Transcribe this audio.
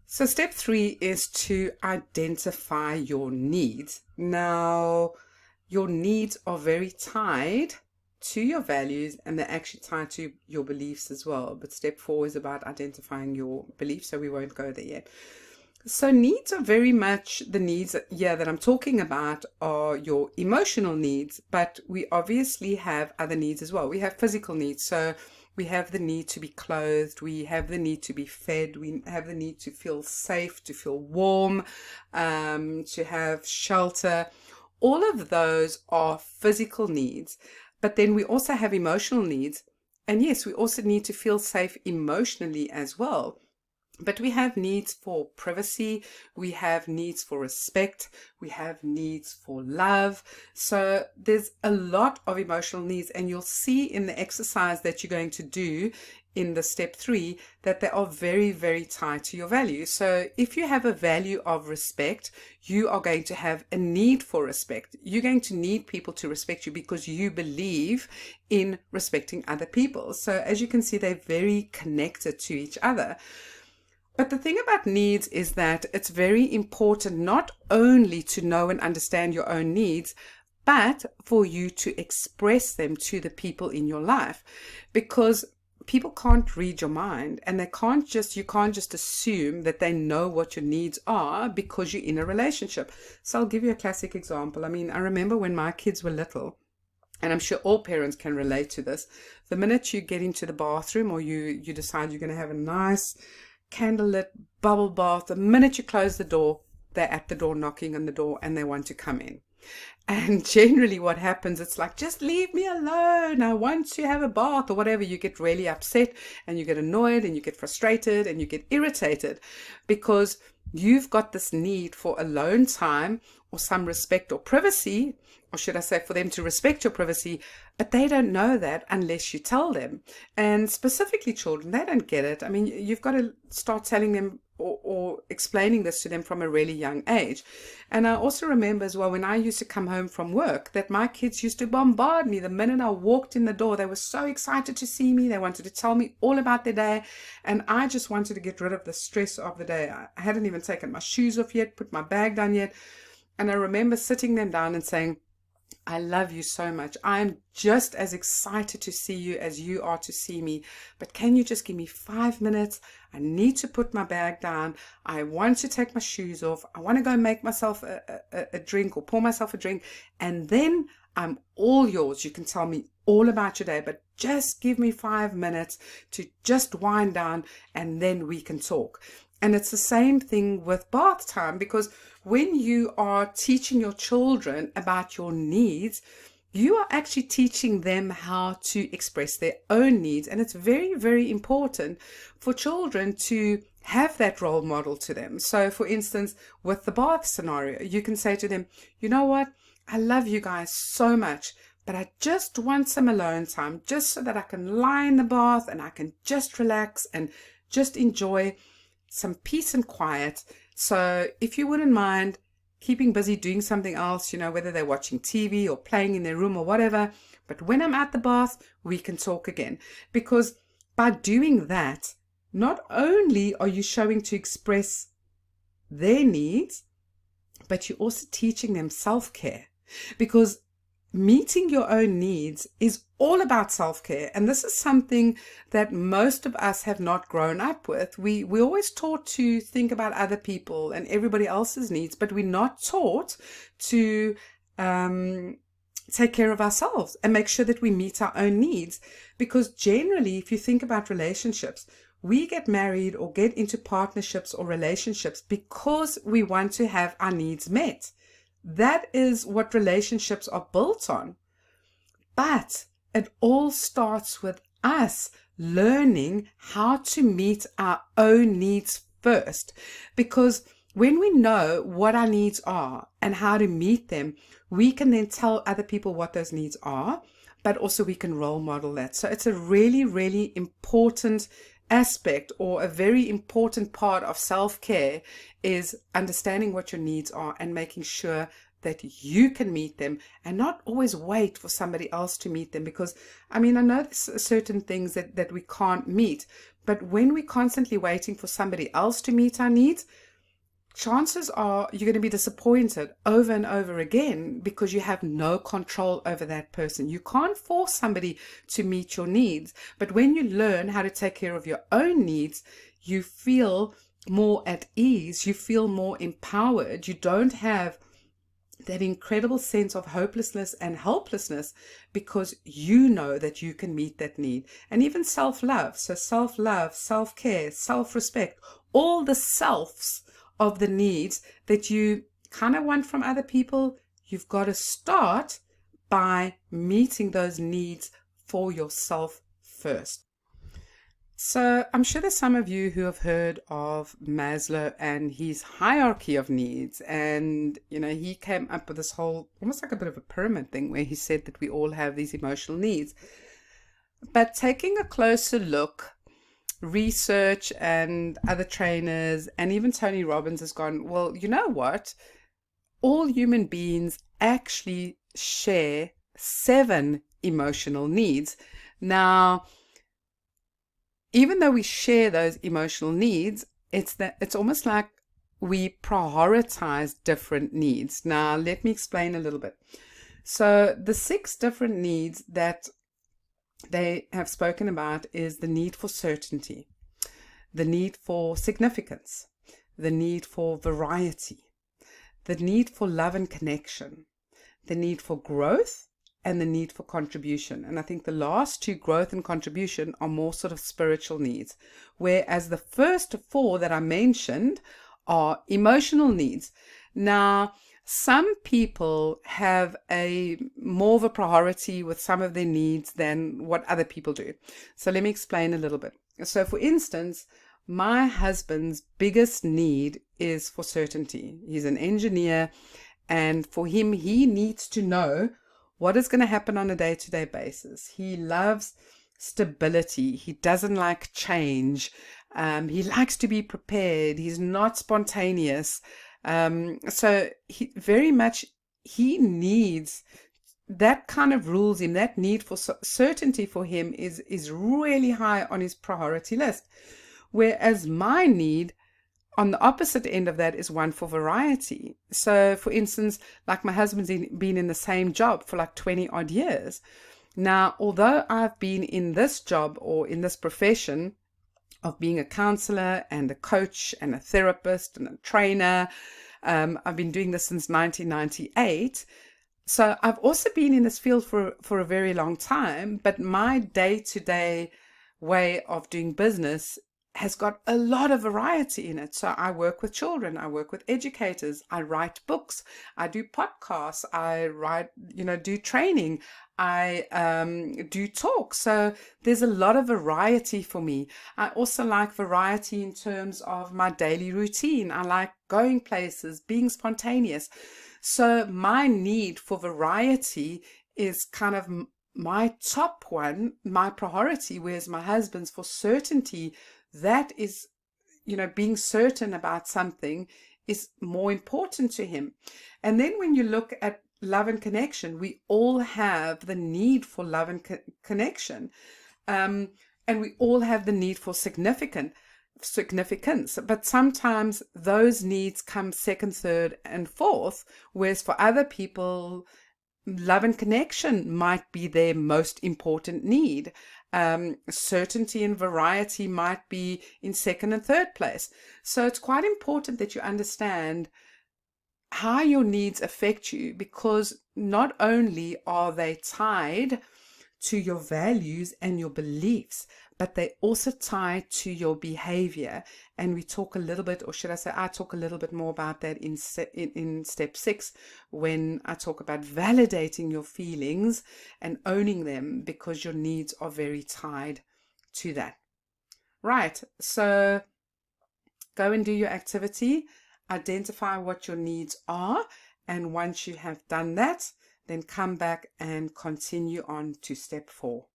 So step 3 is to identify your needs. Now, your needs are very tied to your values, and they're actually tied to your beliefs as well. But step 4 is about identifying your beliefs, so we won't go there yet. So needs are very much the needs that I'm talking about are your emotional needs, but we obviously have other needs as well. We have physical needs. So we have the need to be clothed, we have the need to be fed, we have the need to feel safe, to feel warm, to have shelter. All of those are physical needs. But then we also have emotional needs. And yes, we also need to feel safe emotionally as well. But we have needs for privacy, we have needs for respect, we have needs for love. So there's a lot of emotional needs, and you'll see in the exercise that you're going to do in the step 3 that they are very, very tied to your value. So if you have a value of respect, you are going to have a need for respect. You're going to need people to respect you because you believe in respecting other people. So as you can see, they're very connected to each other. But the thing about needs is that it's very important not only to know and understand your own needs, but for you to express them to the people in your life, because people can't read your mind, and you can't just assume that they know what your needs are because you're in a relationship. So I'll give you a classic example. I mean, I remember when my kids were little, and I'm sure all parents can relate to this. The minute you get into the bathroom, or you decide you're going to have a nice candlelit bubble bath, the minute you close the door, they're at the door knocking on the door and they want to come in. And generally what happens, it's like, just leave me alone, I want to have a bath, or whatever. You get really upset and you get annoyed and you get frustrated and you get irritated because you've got this need for alone time or some respect or privacy, or should I say for them to respect your privacy, but they don't know that unless you tell them. And specifically children, they don't get it. I mean, you've got to start telling them or explaining this to them from a really young age. And I also remember as well, when I used to come home from work, that my kids used to bombard me. The minute I walked in the door, they were so excited to see me. They wanted to tell me all about their day. And I just wanted to get rid of the stress of the day. I hadn't even taken my shoes off yet, put my bag down yet. And I remember sitting them down and saying, I love you so much. I'm just as excited to see you as you are to see me. But can you just give me 5 minutes? I need to put my bag down. I want to take my shoes off. I want to go make myself a drink or pour myself a drink. And then I'm all yours. You can tell me all about your day, but just give me 5 minutes to just wind down and then we can talk. And it's the same thing with bath time, because when you are teaching your children about your needs, you are actually teaching them how to express their own needs. And it's very, very important for children to have that role model to them. So for instance, with the bath scenario, you can say to them, you know what? I love you guys so much, but I just want some alone time, just so that I can lie in the bath and I can just relax and just enjoy some peace and quiet. So if you wouldn't mind keeping busy doing something else, whether they're watching TV or playing in their room or whatever, but when I'm at the bath, we can talk again. Because by doing that, not only are you showing to express their needs, but you're also teaching them self-care. Because meeting your own needs is all about self-care, and this is something that most of us have not grown up with. We're always taught to think about other people and everybody else's needs, but we're not taught to take care of ourselves and make sure that we meet our own needs. Because generally, if you think about relationships, we get married or get into partnerships or relationships because we want to have our needs met. That is what relationships are built on. But it all starts with us learning how to meet our own needs first. Because when we know what our needs are and how to meet them, we can then tell other people what those needs are, but also we can role model that. So it's a really, really important aspect, or a very important part of self-care, is understanding what your needs are and making sure that you can meet them and not always wait for somebody else to meet them. Because, I mean, I know there's certain things that we can't meet, but when we're constantly waiting for somebody else to meet our needs, chances are you're going to be disappointed over and over again because you have no control over that person. You can't force somebody to meet your needs, but when you learn how to take care of your own needs, you feel more at ease, you feel more empowered, you don't have that incredible sense of hopelessness and helplessness because you know that you can meet that need. And even self-love, so self-love, self-care, self-respect, all the selves of the needs that you kind of want from other people, you've got to start by meeting those needs for yourself first. So I'm sure there's some of you who have heard of Maslow and his hierarchy of needs. And, you know, he came up with this whole, almost like a bit of a pyramid thing where he said that we all have these emotional needs. But taking a closer look, research and other trainers and even Tony Robbins has gone, well, you know what? All human beings actually share 7 emotional needs. Now, even though we share those emotional needs, it's almost like we prioritize different needs. Now, let me explain a little bit. So the 6 different needs that they have spoken about is the need for certainty, the need for significance, the need for variety, the need for love and connection, the need for growth, and the need for contribution. And I think the last 2, growth and contribution, are more sort of spiritual needs, whereas the first 4 that I mentioned are emotional needs. Now, some people have a more of a priority with some of their needs than what other people do. So let me explain a little bit. So for instance, my husband's biggest need is for certainty. He's an engineer, and for him, he needs to know what is going to happen on a day-to-day basis. He loves stability. He doesn't like change. He likes to be prepared. He's not spontaneous. So he needs, that kind of rules him. That need for certainty for him is really high on his priority list. Whereas my need on the opposite end of that is one for variety. So for instance, like my husband's been in the same job for like 20 odd years. Now, although I've been in this job or in this profession of being a counselor and a coach and a therapist and a trainer, I've been doing this since 1998. So I've also been in this field for a very long time, but my day-to-day way of doing business has got a lot of variety in it. So I work with children, I work with educators, I write books, I do podcasts, I write, do training, I do talks. So there's a lot of variety for me. I also like variety in terms of my daily routine. I like going places, being spontaneous. So my need for variety is kind of my top one, my priority, whereas my husband's for certainty. That is, being certain about something is more important to him. And then when you look at love and connection, we all have the need for love and connection. And we all have the need for significance. But sometimes those needs come second, third, and fourth, whereas for other people, love and connection might be their most important need. Certainty and variety might be in second and third place. So it's quite important that you understand how your needs affect you, because not only are they tied to your values and your beliefs, but they also tie to your behavior. And we talk a little bit, or should I say, I talk a little bit more about that in step 6, when I talk about validating your feelings and owning them, because your needs are very tied to that. Right, so go and do your activity, identify what your needs are, and once you have done that, then come back and continue on to step 4.